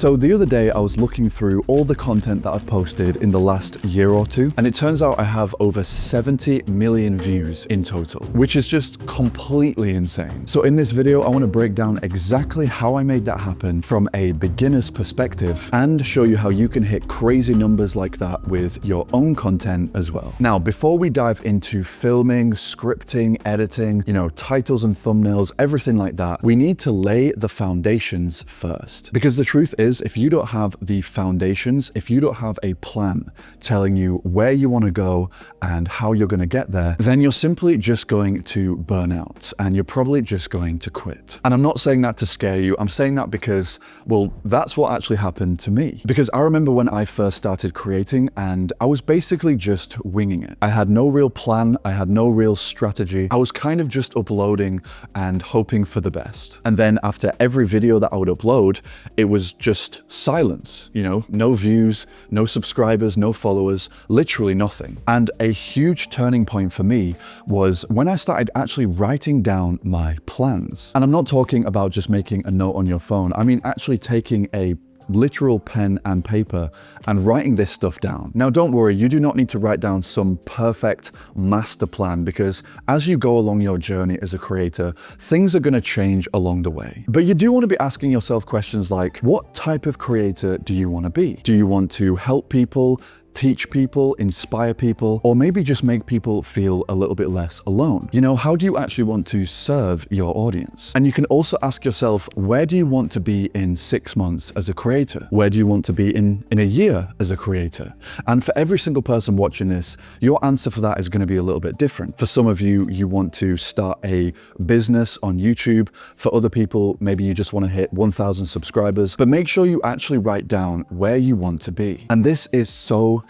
So the other day I was looking through all the content that I've posted in the last year or two, and it turns out I have over 70 million views in total, which is just completely insane. So in this video, I want to break down exactly how I made that happen from a beginner's perspective and show you how you can hit crazy numbers like that with your own content as well. Now, before we dive into filming, scripting, editing, titles and thumbnails, everything like that, we need to lay the foundations first. Because the truth is, if you don't have the foundations, if you don't have a plan telling you where you want to go and how you're going to get there, then you're simply just going to burn out and you're probably just going to quit. And I'm not saying that to scare you. I'm saying that because, well, that's what actually happened to me. Because I remember when I first started creating and I was basically just winging it. I had no real plan. I had no real strategy. I was kind of just uploading and hoping for the best. And then after every video that I would upload, it was just silence, no views, no subscribers, no followers, literally nothing. And a huge turning point for me was when I started actually writing down my plans. And I'm not talking about just making a note on your phone. I mean, actually taking a literal pen and paper and writing this stuff down. Now, don't worry, you do not need to write down some perfect master plan, because as you go along your journey as a creator, things are going to change along the way. But you do want to be asking yourself questions like, what type of creator do you want to be? Do you want to help people, teach people, inspire people, or maybe just make people feel a little bit less alone? How do you actually want to serve your audience? And you can also ask yourself, where do you want to be in 6 months as a creator? Where do you want to be in a year as a creator? And for every single person watching this, your answer for that is going to be a little bit different. For some of you, you want to start a business on YouTube. For other people, maybe you just want to hit 1,000 subscribers, but make sure you actually write down where you want to be. And this is so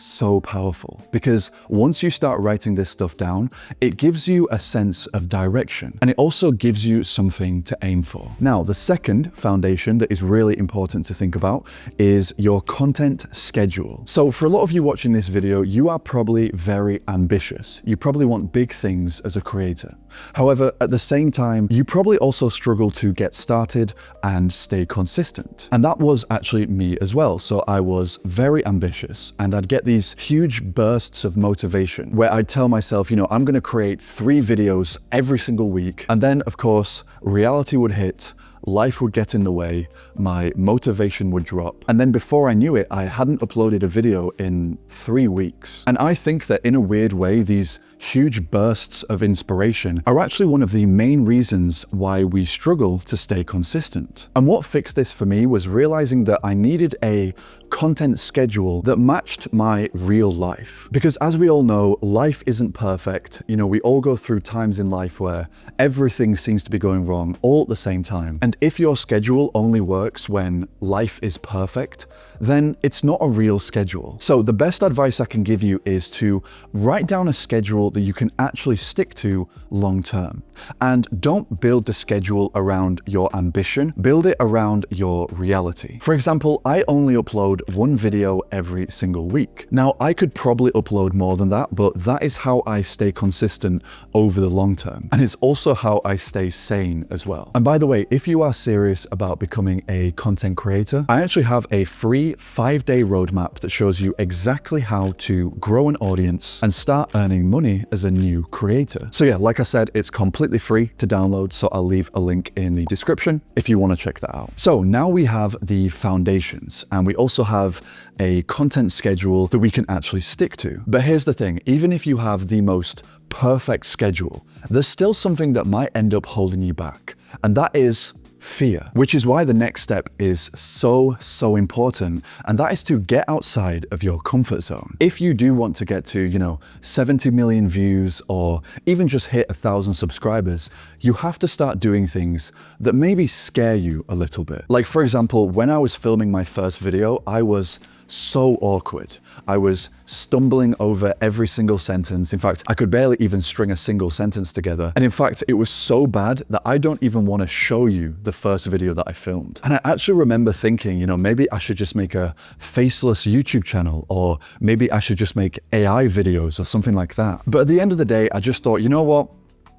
powerful, because once you start writing this stuff down, it gives you a sense of direction, and it also gives you something to aim for. Now, the second foundation that is really important to think about is your content schedule. So for a lot of you watching this video, you are probably very ambitious. You probably want big things as a creator. However, at the same time, you probably also struggle to get started and stay consistent. And that was actually me as well. So I was very ambitious, and I'd get these huge bursts of motivation where I'd tell myself, I'm going to create 3 videos every single week. And then, of course, reality would hit. Life would get in the way, my motivation would drop, and then before I knew it, I hadn't uploaded a video in 3 weeks. And I think that in a weird way, these huge bursts of inspiration are actually one of the main reasons why we struggle to stay consistent. And what fixed this for me was realizing that I needed a content schedule that matched my real life. Because as we all know, life isn't perfect. We all go through times in life where everything seems to be going wrong all at the same time. And if your schedule only works when life is perfect, then it's not a real schedule. So the best advice I can give you is to write down a schedule that you can actually stick to long term. And don't build the schedule around your ambition, build it around your reality. For example, I only upload 1 video every single week. Now, I could probably upload more than that, but that is how I stay consistent over the long term. And it's also how I stay sane as well. And by the way, if you are serious about becoming a content creator, I actually have a free 5-day roadmap that shows you exactly how to grow an audience and start earning money as a new creator. So yeah, like I said, it's completely free to download, so I'll leave a link in the description if you want to check that out. So now we have the foundations, and we also have a content schedule that we can actually stick to. But here's the thing, even if you have the most perfect schedule, there's still something that might end up holding you back, and that is fear, which is why the next step is so important, and that is to get outside of your comfort zone. If you do want to get to, 70 million views or even just hit 1,000 subscribers, you have to start doing things that maybe scare you a little bit. Like, for example, when I was filming my first video, I was so awkward. I was stumbling over every single sentence. In fact, I could barely even string a single sentence together. And in fact, it was so bad that I don't even want to show you the first video that I filmed. And I actually remember thinking, maybe I should just make a faceless YouTube channel, or maybe I should just make AI videos or something like that. But at the end of the day, I just thought, you know what?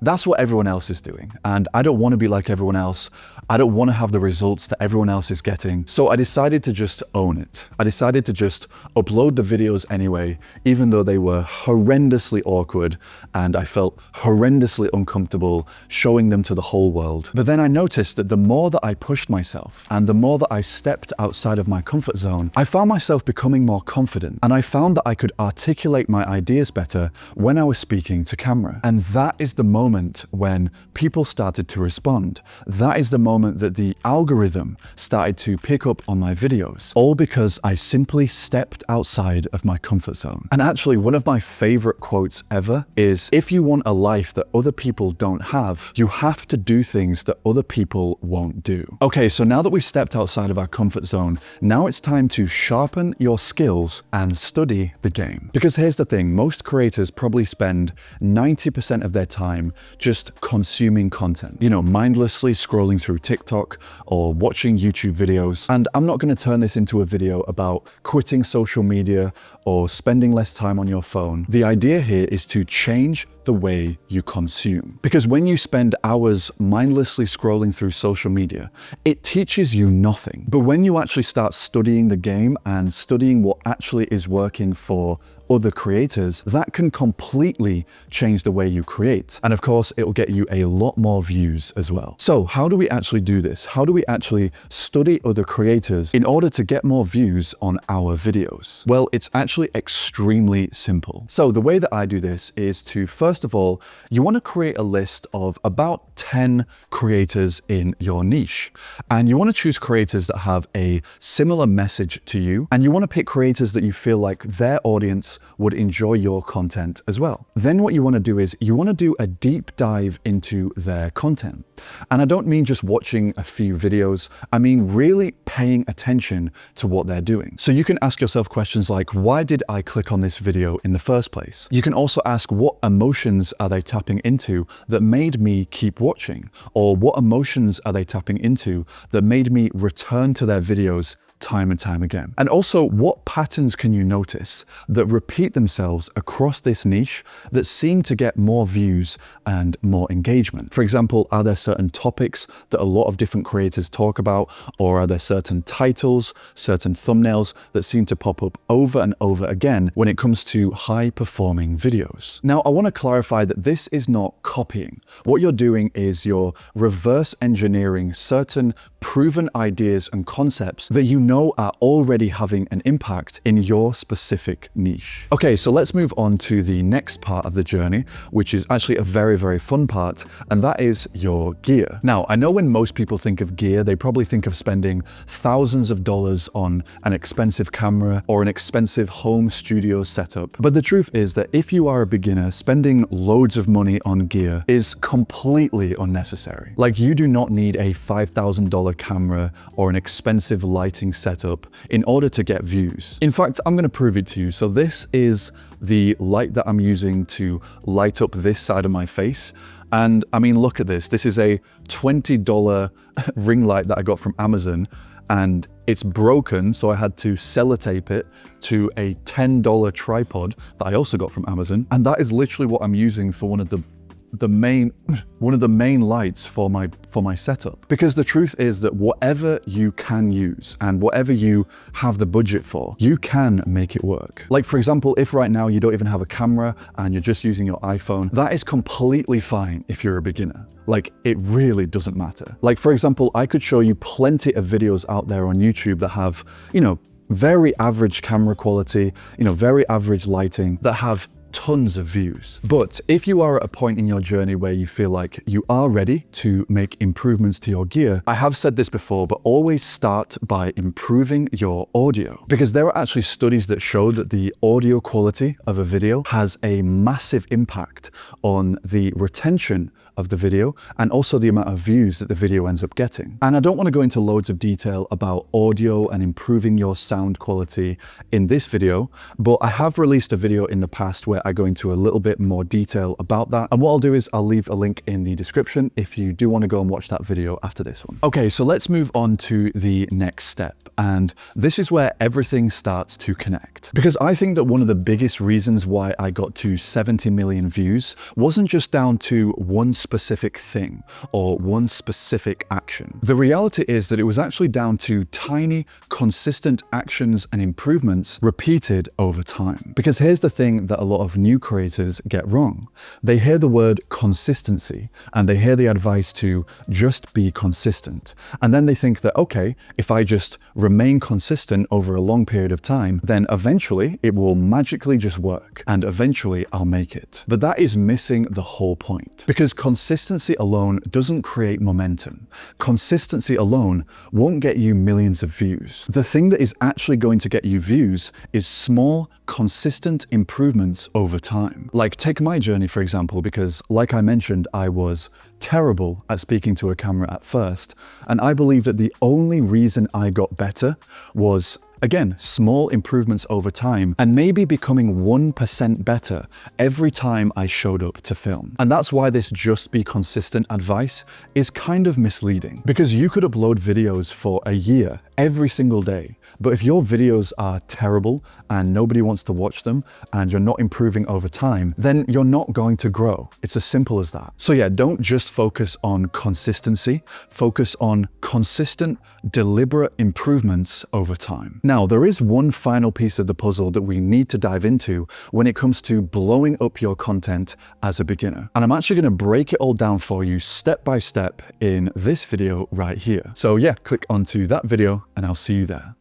that's what everyone else is doing. And I don't want to be like everyone else. I don't want to have the results that everyone else is getting. So I decided to just own it. I decided to just upload the videos anyway, even though they were horrendously awkward and I felt horrendously uncomfortable showing them to the whole world. But then I noticed that the more that I pushed myself and the more that I stepped outside of my comfort zone, I found myself becoming more confident, and I found that I could articulate my ideas better when I was speaking to camera. And that is the moment when people started to respond. That is the moment that the algorithm started to pick up on my videos, all because I simply stepped outside of my comfort zone. And actually, one of my favorite quotes ever is, if you want a life that other people don't have, you have to do things that other people won't do. Okay, so now that we've stepped outside of our comfort zone, now it's time to sharpen your skills and study the game. Because here's the thing, most creators probably spend 90% of their time just consuming content, mindlessly scrolling through TikTok or watching YouTube videos. And I'm not going to turn this into a video about quitting social media or spending less time on your phone. The idea here is to change the way you consume. Because when you spend hours mindlessly scrolling through social media, it teaches you nothing. But when you actually start studying the game and studying what actually is working for other creators, that can completely change the way you create. And of course, it will get you a lot more views as well. So how do we actually do this? How do we actually study other creators in order to get more views on our videos? Well, it's actually extremely simple. So the way that I do this is to, first of all, you want to create a list of about 10 creators in your niche. And you want to choose creators that have a similar message to you. And you want to pick creators that you feel like their audience would enjoy your content as well. Then what you want to do is you want to do a deep dive into their content. And I don't mean just watching a few videos, I mean really paying attention to what they're doing. So you can ask yourself questions like, why did I click on this video in the first place? You can also ask, what emotions are they tapping into that made me keep watching? Or what emotions are they tapping into that made me return to their videos time and time again? And also, what patterns can you notice that repeat themselves across this niche that seem to get more views and more engagement? For example, are there certain topics that a lot of different creators talk about, or are there certain titles, certain thumbnails that seem to pop up over and over again when it comes to high performing videos? Now, I want to clarify that this is not copying. What you're doing is you're reverse engineering certain proven ideas and concepts that you know are already having an impact in your specific niche. Okay, so let's move on to the next part of the journey, which is actually a very, very fun part, and that is your gear. Now, I know when most people think of gear, they probably think of spending thousands of dollars on an expensive camera or an expensive home studio setup. But the truth is that if you are a beginner, spending loads of money on gear is completely unnecessary. Like, you do not need a $5,000 camera or an expensive lighting setup in order to get views. In fact, I'm going to prove it to you. So this is the light that I'm using to light up this side of my face. And I mean, look at this. This is a $20 ring light that I got from Amazon, and it's broken, so I had to sellotape it to a $10 tripod that I also got from Amazon. And that is literally what I'm using for one of the main lights for my setup. Because the truth is that whatever you can use and whatever you have the budget for, you can make it work. Like, for example, if right now you don't even have a camera and you're just using your iPhone, that is completely fine if you're a beginner. Like, it really doesn't matter. Like, for example, I could show you plenty of videos out there on YouTube that have, very average camera quality, very average lighting, that have tons of views. But if you are at a point in your journey where you feel like you are ready to make improvements to your gear, I have said this before, but always start by improving your audio. Because there are actually studies that show that the audio quality of a video has a massive impact on the retention of the video and also the amount of views that the video ends up getting. And I don't want to go into loads of detail about audio and improving your sound quality in this video, but I have released a video in the past where I go into a little bit more detail about that. And what I'll do is I'll leave a link in the description if you do want to go and watch that video after this one. Okay, so let's move on to the next step. And this is where everything starts to connect. Because I think that one of the biggest reasons why I got to 70 million views wasn't just down to one specific thing or one specific action. The reality is that it was actually down to tiny, consistent actions and improvements repeated over time. Because here's the thing that a lot of new creators get wrong. They hear the word consistency and they hear the advice to just be consistent. And then they think that, okay, if I just remain consistent over a long period of time, then eventually it will magically just work and eventually I'll make it. But that is missing the whole point, because consistency alone doesn't create momentum. Consistency alone won't get you millions of views. The thing that is actually going to get you views is small, consistent improvements over time. Like take my journey, for example, because like I mentioned, I was terrible at speaking to a camera at first. And I believe that the only reason I got better was, again, small improvements over time and maybe becoming 1% better every time I showed up to film. And that's why this just be consistent advice is kind of misleading, because you could upload videos for a year every single day. But if your videos are terrible and nobody wants to watch them and you're not improving over time, then you're not going to grow. It's as simple as that. So yeah, don't just focus on consistency, focus on consistent, deliberate improvements over time. Now, there is one final piece of the puzzle that we need to dive into when it comes to blowing up your content as a beginner. And I'm actually going to break it all down for you step by step in this video right here. So yeah, click onto that video and I'll see you there.